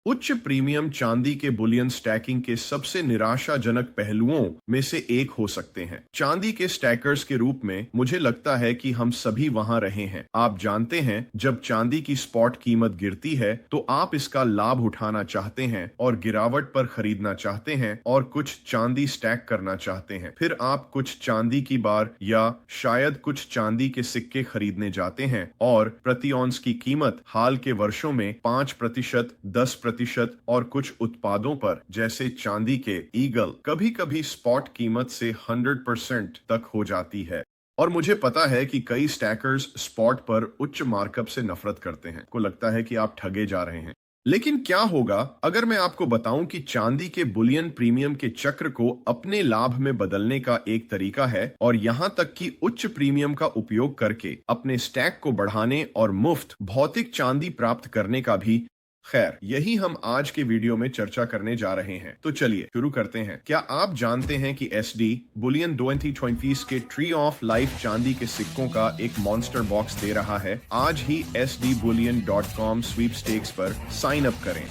उच्च प्रीमियम चांदी के बुलियन स्टैकिंग के सबसे निराशाजनक पहलुओं में से एक हो सकते हैं। चांदी के स्टैकर्स के रूप में मुझे लगता है कि हम सभी वहां रहे हैं। आप जानते हैं, जब चांदी की स्पॉट कीमत गिरती है तो आप इसका लाभ उठाना चाहते हैं और गिरावट पर खरीदना चाहते हैं और कुछ चांदी स्टैक करना चाहते हैं। फिर आप कुछ चांदी की बार या शायद कुछ चांदी के सिक्के खरीदने जाते हैं और प्रति औंस की कीमत हाल के वर्षों में 5%, 10% और कुछ उत्पादों पर जैसे चांदी के ईगल कभी कभी स्पॉट कीमत से 100% तक हो जाती है। और मुझे पता है कि कई स्टैकर्स स्पॉट पर उच्च मार्कअप से नफरत करते हैं, को लगता है कि आप ठगे जा रहे हैं। लेकिन क्या होगा अगर मैं आपको बताऊं कि चांदी के बुलियन प्रीमियम के चक्र को अपने लाभ में बदलने का एक तरीका है, और यहां तक कि उच्च प्रीमियम का उपयोग करके अपने स्टैक को बढ़ाने और मुफ्त भौतिक चांदी प्राप्त करने का भी। खैर, यही हम आज के वीडियो में चर्चा करने जा रहे हैं। तो चलिए शुरू करते हैं। क्या आप जानते हैं कि एसडी बुलियन 2020 के ट्री ऑफ लाइफ चांदी के सिक्कों का एक मॉन्स्टर बॉक्स दे रहा है? आज ही sdbullion.com स्वीपस्टेक्स पर साइन अप करें।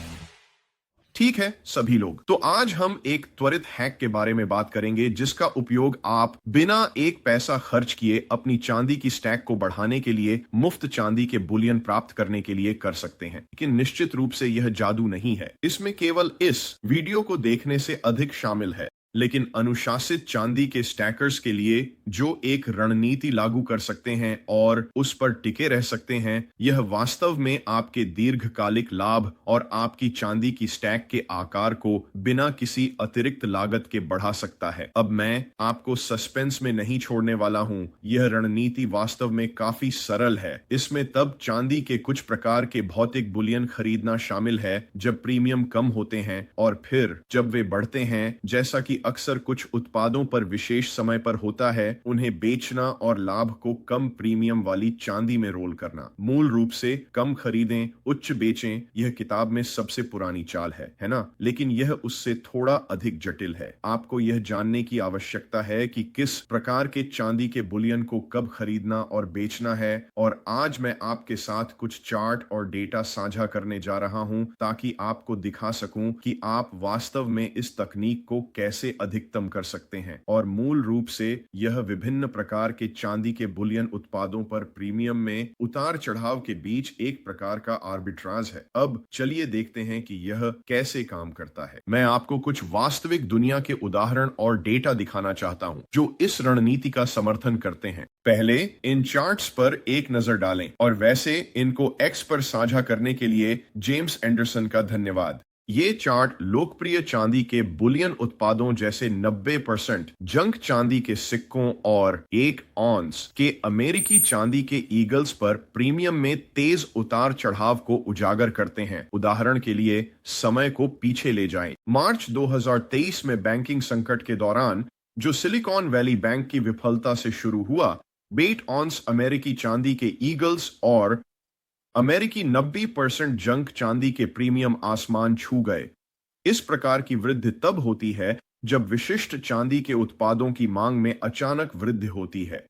ठीक है सभी लोग, तो आज हम एक त्वरित हैक के बारे में बात करेंगे जिसका उपयोग आप बिना एक पैसा खर्च किए अपनी चांदी की स्टैक को बढ़ाने के लिए मुफ्त चांदी के बुलियन प्राप्त करने के लिए कर सकते हैं। लेकिन निश्चित रूप से यह जादू नहीं है, इसमें केवल इस वीडियो को देखने से अधिक शामिल है। लेकिन अनुशासित चांदी के स्टैकर्स के लिए जो एक रणनीति लागू कर सकते हैं और उस पर टिके रह सकते हैं, यह वास्तव में आपके दीर्घकालिक लाभ और आपकी चांदी की स्टैक के आकार को बिना किसी अतिरिक्त लागत के बढ़ा सकता है। अब मैं आपको सस्पेंस में नहीं छोड़ने वाला हूं। यह रणनीति वास्तव में काफी सरल है। इसमें तब चांदी के कुछ प्रकार के भौतिक बुलियन खरीदना शामिल है जब प्रीमियम कम होते हैं, और फिर जब वे बढ़ते हैं, जैसा कि अक्सर कुछ उत्पादों पर विशेष समय पर होता है, उन्हें बेचना और लाभ को कम प्रीमियम वाली चांदी में रोल करना। मूल रूप से कम खरीदें, उच्च बेचें। यह किताब में सबसे पुरानी चाल है ना? लेकिन यह उससे थोड़ा अधिक जटिल है। आपको यह जानने की आवश्यकता है कि किस प्रकार के चांदी के बुलियन को कब खरीदना और बेचना है, और आज मैं आपके साथ कुछ चार्ट और डेटा साझा करने जा रहा हूं ताकि आपको दिखा सकूं कि आप वास्तव में इस तकनीक को कैसे अधिकतम कर सकते हैं। और मूल रूप से यह विभिन्न प्रकार के चांदी के बुलियन उत्पादों पर प्रीमियम में उतार चढ़ाव के बीच एक प्रकार का आर्बिट्राज है। अब चलिए देखते हैं कि यह कैसे काम करता है। मैं आपको कुछ वास्तविक दुनिया के उदाहरण और डेटा दिखाना चाहता हूं जो इस रणनीति का समर्थन करते हैं। पहले इन चार्ट्स पर एक नजर डालें, और वैसे इनको एक्स पर साझा करने के लिए जेम्स एंडरसन का धन्यवाद। ये चार्ट लोकप्रिय चांदी के बुलियन उत्पादों जैसे 90% जंक चांदी के सिक्कों और 1 ऑन्स के अमेरिकी चांदी के ईगल्स पर प्रीमियम में तेज उतार चढ़ाव को उजागर करते हैं। उदाहरण के लिए समय को पीछे ले जाएं। मार्च 2023 में बैंकिंग संकट के दौरान, जो सिलिकॉन वैली बैंक की विफलता से शुरू हुआ, 8 ऑन्स अमेरिकी चांदी के ईगल्स और अमेरिकी 90% जंक चांदी के प्रीमियम आसमान छू गए। इस प्रकार की वृद्धि तब होती है जब विशिष्ट चांदी के उत्पादों की मांग में अचानक वृद्धि होती है।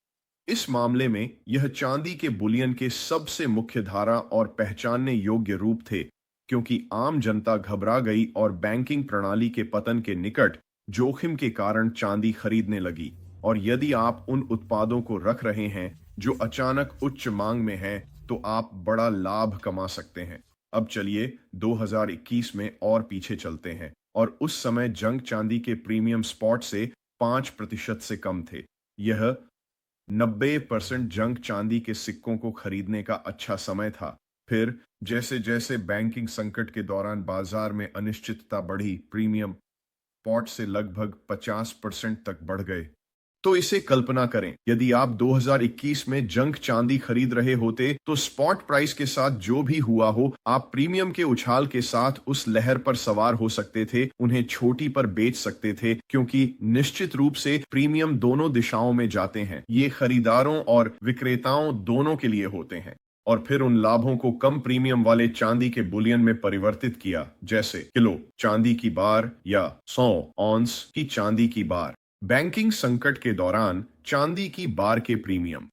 इस मामले में यह चांदी के बुलियन के सबसे मुख्य धारा और पहचानने योग्य रूप थे, क्योंकि आम जनता घबरा गई और बैंकिंग प्रणाली के पतन के निकट जोखिम के कारण चांदी खरीदने लगी। और यदि आप उन उत्पादों को रख रहे हैं जो अचानक उच्च मांग में हैं, तो आप बड़ा लाभ कमा सकते हैं। अब चलिए 2021 में और पीछे चलते हैं, और उस समय जंक चांदी के प्रीमियम स्पॉट से 5% से कम थे। यह 90% जंक चांदी के सिक्कों को खरीदने का अच्छा समय था। फिर जैसे जैसे बैंकिंग संकट के दौरान बाजार में अनिश्चितता बढ़ी, प्रीमियम स्पॉट से लगभग 50% तक बढ़ गए। तो इसे कल्पना करें, यदि आप 2021 में जंक चांदी खरीद रहे होते तो स्पॉट प्राइस के साथ जो भी हुआ हो, आप प्रीमियम के उछाल के साथ उस लहर पर सवार हो सकते थे, उन्हें छोटी पर बेच सकते थे, क्योंकि निश्चित रूप से प्रीमियम दोनों दिशाओं में जाते हैं। ये खरीदारों और विक्रेताओं दोनों के लिए होते हैं। और फिर उन लाभों को कम प्रीमियम वाले चांदी के बुलियन में परिवर्तित किया, जैसे किलो चांदी की बार या 100 ऑन्स की चांदी की बार। बैंकिंग संकट के दौरान चांदी की बार के प्रीमियम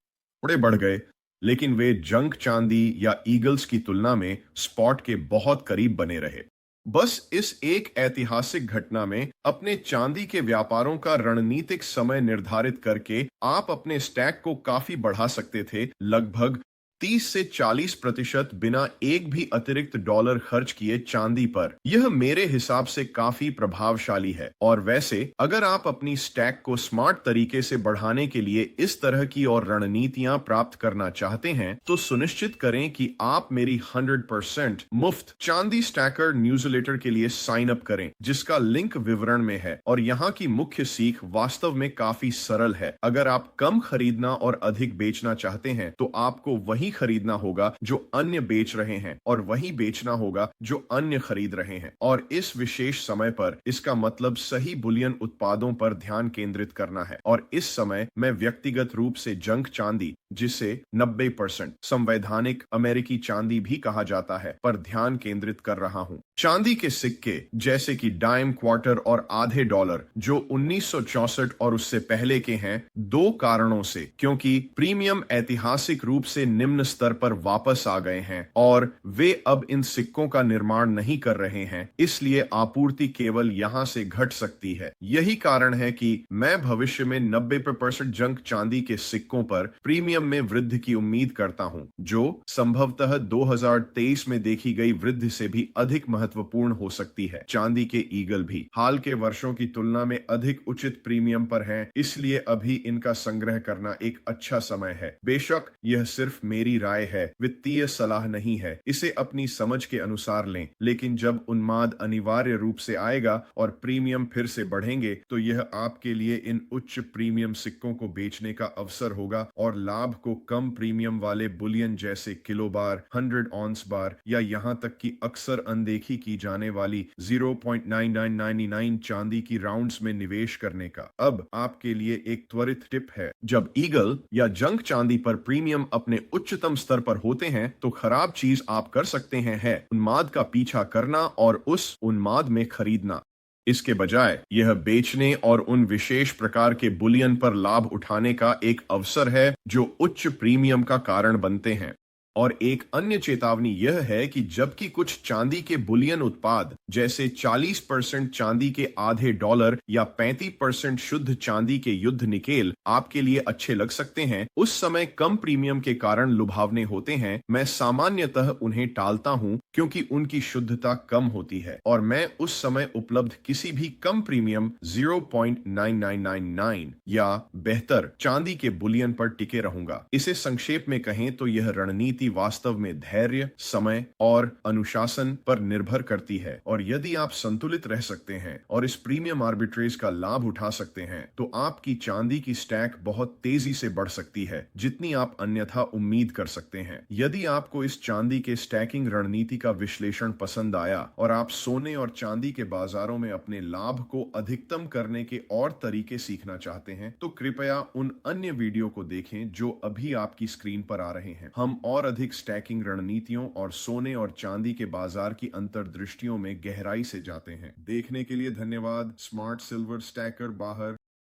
थोड़े बढ़ गए, लेकिन वे जंक चांदी या ईगल्स की तुलना में स्पॉट के बहुत करीब बने रहे। बस इस एक ऐतिहासिक घटना में अपने चांदी के व्यापारों का रणनीतिक समय निर्धारित करके आप अपने स्टैक को काफी बढ़ा सकते थे, लगभग 30 से 40% बिना एक भी अतिरिक्त डॉलर खर्च किए चांदी पर। यह मेरे हिसाब से काफी प्रभावशाली है। और वैसे अगर आप अपनी स्टैक को स्मार्ट तरीके से बढ़ाने के लिए इस तरह की और रणनीतियां प्राप्त करना चाहते हैं तो सुनिश्चित करें कि आप मेरी 100% मुफ्त चांदी स्टैकर न्यूज़लेटर के लिए साइन अप करें, जिसका लिंक विवरण में है। और यहाँ की मुख्य सीख वास्तव में काफी सरल है। अगर आप कम खरीदना और अधिक बेचना चाहते हैं तो आपको वही खरीदना होगा जो अन्य बेच रहे हैं और वही बेचना होगा जो अन्य खरीद रहे हैं। और इस विशेष समय पर इसका मतलब सही बुलियन उत्पादों पर ध्यान केंद्रित करना है। और इस समय मैं व्यक्तिगत रूप से जंक चांदी, जिसे 90% संवैधानिक अमेरिकी चांदी भी कहा जाता है, पर ध्यान केंद्रित कर रहा हूं। चांदी के सिक्के जैसे कि डाइम, क्वार्टर और आधे डॉलर जो 1964 और उससे पहले के हैं, दो कारणों से। क्योंकि प्रीमियम ऐतिहासिक रूप से निम्न स्तर पर वापस आ गए हैं और वे अब इन सिक्कों का निर्माण नहीं कर रहे हैं, इसलिए आपूर्ति केवल यहां से घट सकती है। यही कारण है कि मैं भविष्य में 90% जंक चांदी के सिक्कों पर प्रीमियम में वृद्धि की उम्मीद करता हूं, जो संभवतः 2023 में देखी गई वृद्धि से भी अधिक महत्वपूर्ण हो सकती है। चांदी के ईगल भी हाल के वर्षों की तुलना में अधिक उचित प्रीमियम पर हैं, इसलिए अभी इनका संग्रह करना एक अच्छा समय है। बेशक यह सिर्फ मेरी राय है, वित्तीय सलाह नहीं है, इसे अपनी समझ के अनुसार लें। लेकिन जब उन्माद अनिवार्य रूप से आएगा और प्रीमियम फिर से बढ़ेंगे तो यह आपके लिए इन उच्च प्रीमियम सिक्कों को बेचने का अवसर होगा और लाभ को कम प्रीमियम वाले बुलियन जैसे किलो बार, 100 ऑन्स बार या यहां तक कि अक्सर अनदेखी की जाने वाली 0.9999 चांदी की राउंड्स में निवेश करने का। अब आपके लिए एक त्वरित टिप है, जब ईगल या जंक चांदी पर प्रीमियम अपने उच्चतम स्तर पर होते हैं तो खराब चीज आप कर सकते हैं है उन्माद का पीछा करना और उस उन्माद में खरीदना। इसके बजाय यह बेचने और उन विशेष प्रकार के बुलियन पर लाभ उठाने का एक अवसर है जो उच्च प्रीमियम का कारण बनते हैं। और एक अन्य चेतावनी यह है कि जबकि कुछ चांदी के बुलियन उत्पाद जैसे 40% चांदी के आधे डॉलर या 35% शुद्ध चांदी के युद्ध निकेल आपके लिए अच्छे लग सकते हैं, उस समय कम प्रीमियम के कारण लुभावने होते हैं, मैं सामान्यतः उन्हें टालता हूं क्योंकि उनकी शुद्धता कम होती है और मैं उस समय उपलब्ध किसी भी कम प्रीमियम 0.9999 या बेहतर चांदी के बुलियन पर टिके रहूंगा। इसे संक्षेप में कहें तो यह रणनीति वास्तव में धैर्य, समय और अनुशासन पर निर्भर करती है। और यदि आप संतुलित रह सकते हैं और इस प्रीमियम आर्बिट्रेज का लाभ उठा सकते हैं तो आपकी चांदी की स्टैक बहुत तेजी से बढ़ सकती है, जितनी आप अन्यथा उम्मीद कर सकते हैं। यदि आपको इस चांदी के स्टैकिंग रणनीति का विश्लेषण पसंद आया और आप सोने और चांदी के बाजारों में अपने लाभ को अधिकतम करने के और तरीके सीखना चाहते हैं तो कृपया उन अन्य वीडियो को देखें जो अभी आपकी स्क्रीन पर आ रहे हैं। हम और अधिक स्टैकिंग रणनीतियों और सोने और चांदी के बाजार की अंतर्दृष्टियों में गहराई से जाते हैं। देखने के लिए धन्यवाद। स्मार्ट सिल्वर स्टैकर बाहर